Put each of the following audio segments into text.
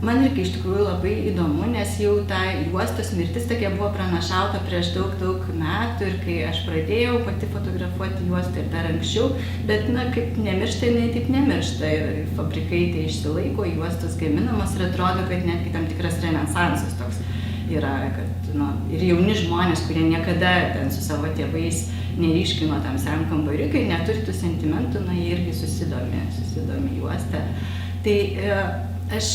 Man irgi iš tikrųjų labai įdomu, nes jau ta juostos mirtis tokia buvo pranašauta prieš daug metų ir kai aš pradėjau pati fotografuoti juostą ir dar anksčiau, bet kaip nemiršta, jinai taip nemiršta ir fabrikai tai išsilaiko, juostos gaminamos ir atrodo, kad netgi tam tikras renesansas toks yra, kad ir jauni žmonės, kurie niekada ten su savo tėvais neryškino tam senam kambariukai, neturi tų sentimentų, jie irgi susidomi juostą. Tai aš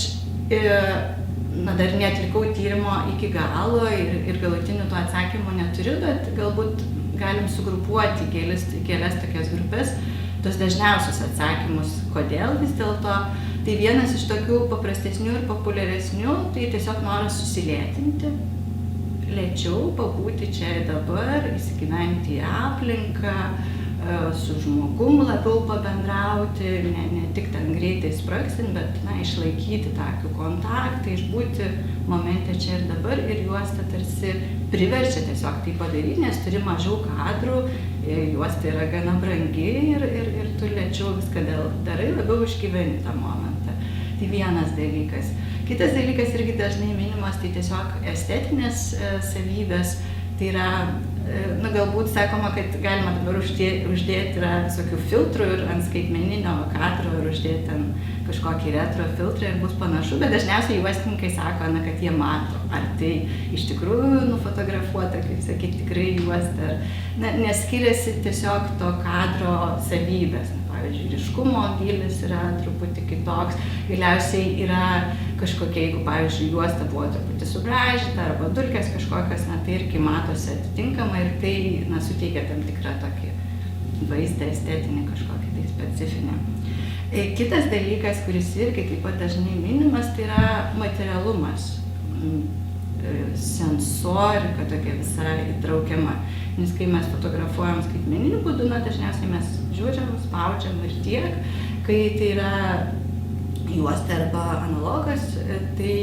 dar neatlikau tyrimo iki galo ir galutinių tų atsakymų neturiu, bet galbūt galim sugrupuoti kelias tokias grupės, tos dažniausius atsakymus, kodėl vis dėlto. Tai vienas iš tokių paprastesnių ir populiaresnių, tai tiesiog noras susilėtinti, lėčiau pabūti čia ir dabar, įsigyventi į aplinką, su žmogum labiau pabendrauti, ne tik ten greitai spragsint, bet išlaikyti tą akių kontaktą, išbūti momente čia ir dabar ir juosta tarsi priverčia tiesiog tai padaryti, nes turi mažiau kadrų, juosta yra gana brangi ir tu lėčiau viską darai, labiau išgyveni tą momentą. Tai vienas dalykas. Kitas dalykas irgi dažnai minimas, tai tiesiog estetinės savybės, tai yra galbūt sakoma, kad galima dabar uždėti yra visokių filtrų ir ant skaitmeninio kadro ir uždėti ten kažkokį retro filtrą ir bus panašu, bet dažniausiai juostininkai sako, kad jie mato, ar tai iš tikrųjų nufotografuota, kaip sakyti, tikrai juosta, nes skiriasi tiesiog to kadro savybės. Pavyzdžiui, ryškumo gylis yra truputį kitoks, galiausiai yra kažkokia, jeigu, pavyzdžiui, juosta buvo truputį subraižyta arba dulkės kažkokios, tai irgi matosi atitinkamai ir tai, suteikia tam tikrą tokį vaizdą estetinį kažkokį tai specifinį. Kitas dalykas, kuris irgi taip pat dažnai minimas, tai yra materialumas, sensorika tokia visa įtraukiama. Nes kai mes fotografuojam skaitmeniniu būdu, dažniausiai mes žiūrim, spaudžiam ir tiek. Kai tai yra juosta arba analogas, tai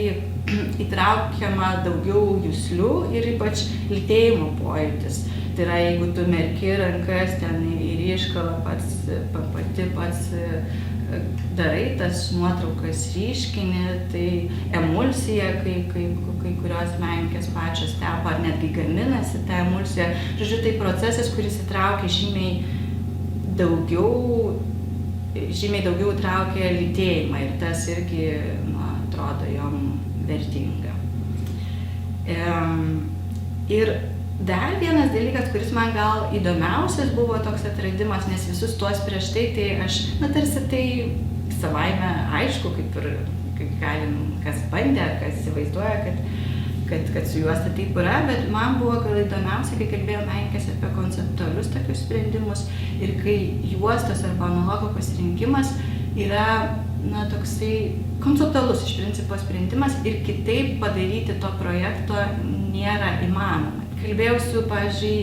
įtraukiama daugiau juslių ir ypač lytėjimo pojūtis. Tai yra, jeigu tu merki rankas ten į ryškalą pats darai tas nuotraukas ryškini, tai emulsija, kai kurios menininkės pačios tepa ar netgi gaminasi tą emulsiją. Žodžiu, tai procesas, kuris įtraukia žymiai daugiau įtraukia lytėjimą ir tas irgi, atrodo, jom vertinga. Ir dar vienas dalykas, kuris man gal įdomiausias buvo toks atradimas, nes visus tuos prieš tai aš, tarsi tai savaime aišku, kaip galim, kas bandė, kas įsivaizduoja, kad su juosta taip yra, bet man buvo gal įdomiausia, kai kalbėjo menininkas apie konceptualius tokius sprendimus ir kai juostos arba analogo pasirinkimas yra, toksai konceptualus iš principo sprendimas ir kitaip padaryti to projekto nėra įmanoma. Kalbėjau su, pavyzdžiui,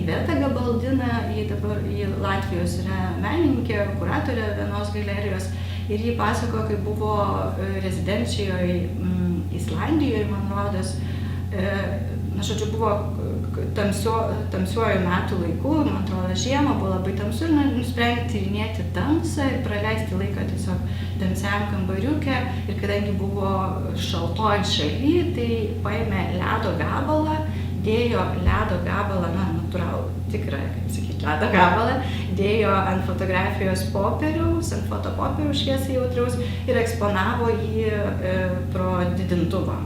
Iveta Gabaldiną, ji Latvijos yra menininkė, kuratorė vienos galerijos ir ji pasako, kai buvo rezidencijoje Islandijoje, man rodos, žodžiu, buvo tamsiuoju metų laiku, man atrodo, žiemą buvo labai tamsu ir nusprendė tyrinėti tamsą ir praleisti laiką tiesiog tamsiam kambariuke ir kadangi buvo šaltoj šaly, tai paėmė ledo gabalą, dėjo ledo gabalą, natūralų, tikrą, kaip sakyti, ledo gabalą, dėjo ant fotografijos popieriaus, ant fotopopieriaus šviesai jautraus ir eksponavo jį pro didintuvą.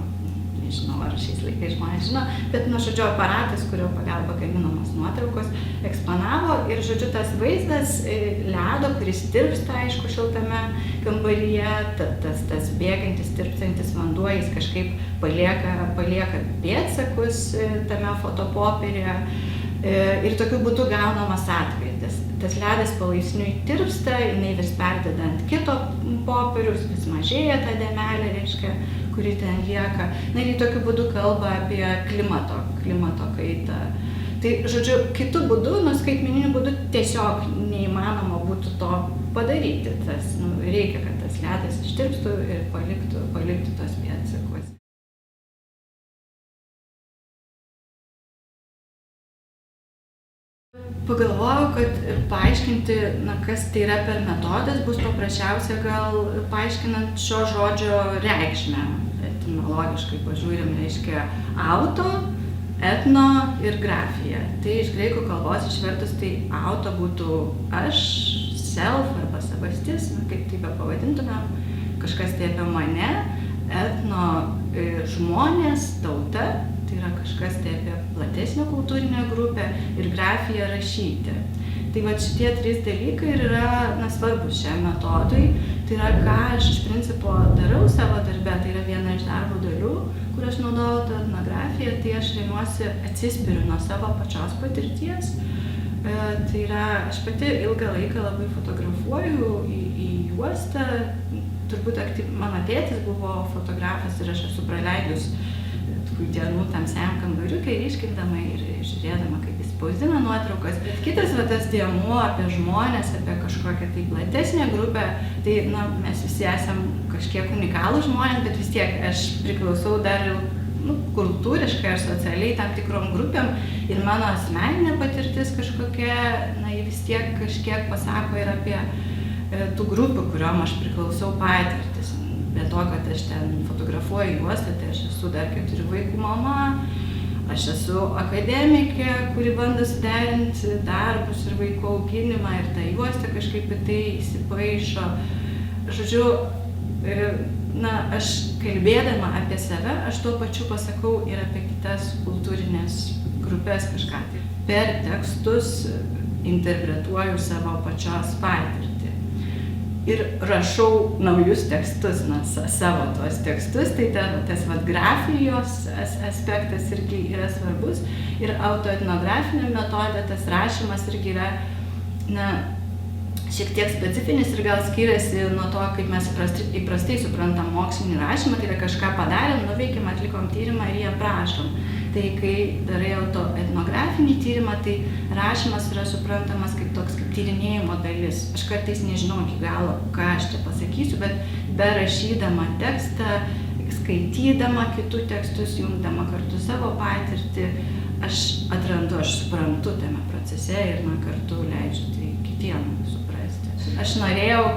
Nežinau, ar šiais laikais žmonės žino, bet, žodžiu, aparatas, kurio pagalba gaminamos nuotraukos, eksponavo ir, žodžiu, tas vaizdas ledo, kuris tirpsta, aišku, šiltame kambaryje, tas bėgantis, tirpstantis vanduo, jis kažkaip palieka pėdsakus tame fotopopieryje ir tokiu būdu gaunamas atvaizdas. Tas ledas palaipsniui tirpsta, jinai vis perdeda ant kito popieriaus, vis mažėja ta dėmelė, reiškia, kuri ten lieka. Ir tokiu būdu kalba apie klimato kaitą. Tai, žodžiu, kitu būdu, skaitmeniniu būdu tiesiog neįmanoma būtų to padaryti. Reikia, kad tas ledas ištirpstų ir paliktų tos pėdsakus. Pagalvojau, kad paaiškinti, kas tai yra per metodas, bus paprasčiausia gal paaiškinant šio žodžio reikšmę. Etimologiškai pažiūrim, reiškia auto, etno ir grafija. Tai iš graikų kalbos išvertus, tai auto būtų aš, self arba savastis, kaip tai be pavadintumėm, kažkas tai apie mane, etno žmonės, tauta, tai yra kažkas tai apie platesnę kultūrinę grupę ir grafija rašyti. Tai vat šitie 3 dalykai ir yra svarbus šiam metodui. Tai yra, ką aš iš principo darau savo darbe, tai yra viena iš darbo dalių, kur aš naudojau tą etnografiją, tai aš remiuosi, atsispiriu nuo savo pačios patirties. Tai yra, aš pati ilgą laiką labai fotografuoju į juostą. Turbūt mano tėtis buvo fotografas ir aš esu praleidus dienų tamsiam kambariuke, ryškindama ir žiūrėdama, kaip jis spausdina nuotraukas. Bet kitas tas dėmuo apie žmonės, apie kažkokią tai platesnę grupę, tai mes visi esam kažkiek unikalūs žmonės, bet vis tiek aš priklausau dar kultūriškai ar socialiai tam tikrom grupėm ir mano asmeninė patirtis kažkokia, ji vis tiek kažkiek pasako ir apie tų grupių, kuriuom aš priklausau patirtis. Be to, kad aš ten fotografuoju juostą, tai aš esu dar 4 vaikų mama, aš esu akademikė, kuri bando suderinti darbus ir vaikų auginimą ir tą juostą kažkaip į tai įsipaišo. Žodžiu, aš kalbėdama apie save, aš tuo pačiu pasakau ir apie kitas kultūrinės grupės kažką. Per tekstus interpretuoju savo pačios patirtį. Ir rašau naujus tekstus, savo tuos tekstus, tai tas grafijos aspektas irgi yra svarbus. Ir autoetnografinė metodė, tas rašymas irgi yra, šiek tiek specifinis ir gal skiriasi nuo to, kaip mes įprastai suprantam mokslinį rašymą, tai yra kažką padarėm, nuveikėm, atlikom tyrimą ir jį aprašom. Tai kai darai autoetnografinį tyrimą, tai rašymas yra suprantamas kaip toks kaip tyrinėjimo dalis. Aš kartais nežinau iki galo, ką aš čia pasakysiu, bet berašydama tekstą, skaitydama kitų tekstus, jungdama kartu savo patirtį, aš atrandu, aš suprantu tame procese ir kartu leidžiu tai kitiem suprasti. Aš norėjau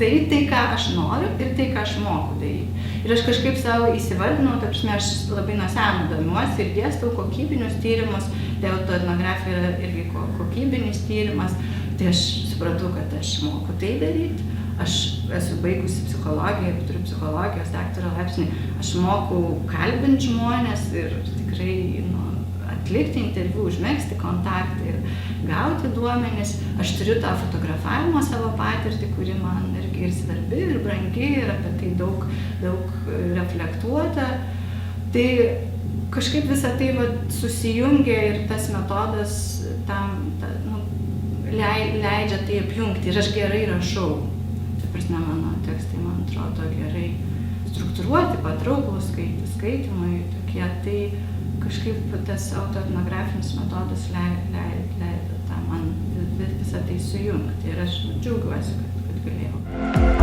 daryti tai, ką aš noriu ir tai, ką aš moku daryti. Ir aš kažkaip savo įsivardinau, aš labai nuo seno domiuosi ir dėstau kokybinius tyrimus, tai autoetnografija yra irgi kokybinis tyrimas, tai aš supratau, kad aš moku tai daryti. Aš esu baigusi psichologiją ir turiu psichologijos daktaro laipsnį, aš moku kalbinti žmonės ir tikrai atlikti interviu, užmegzti kontaktą ir gauti duomenis. Aš turiu tą fotografavimo savo patirtį, kuri man irgi ir svarbi, ir brangi, ir apie tai daug reflektuota. Tai kažkaip visą tai susijungia ir tas metodas leidžia tai apjungti. Ir aš gerai rašau. Tai prasme, mano tekstai, man atrodo, gerai struktūruoti, patrauklūs skaitymai tokie. Tai kažkaip tas autoetnografinis metodas leido man visą tai sujungti ir aš džiaugiuosi, kad galėjau.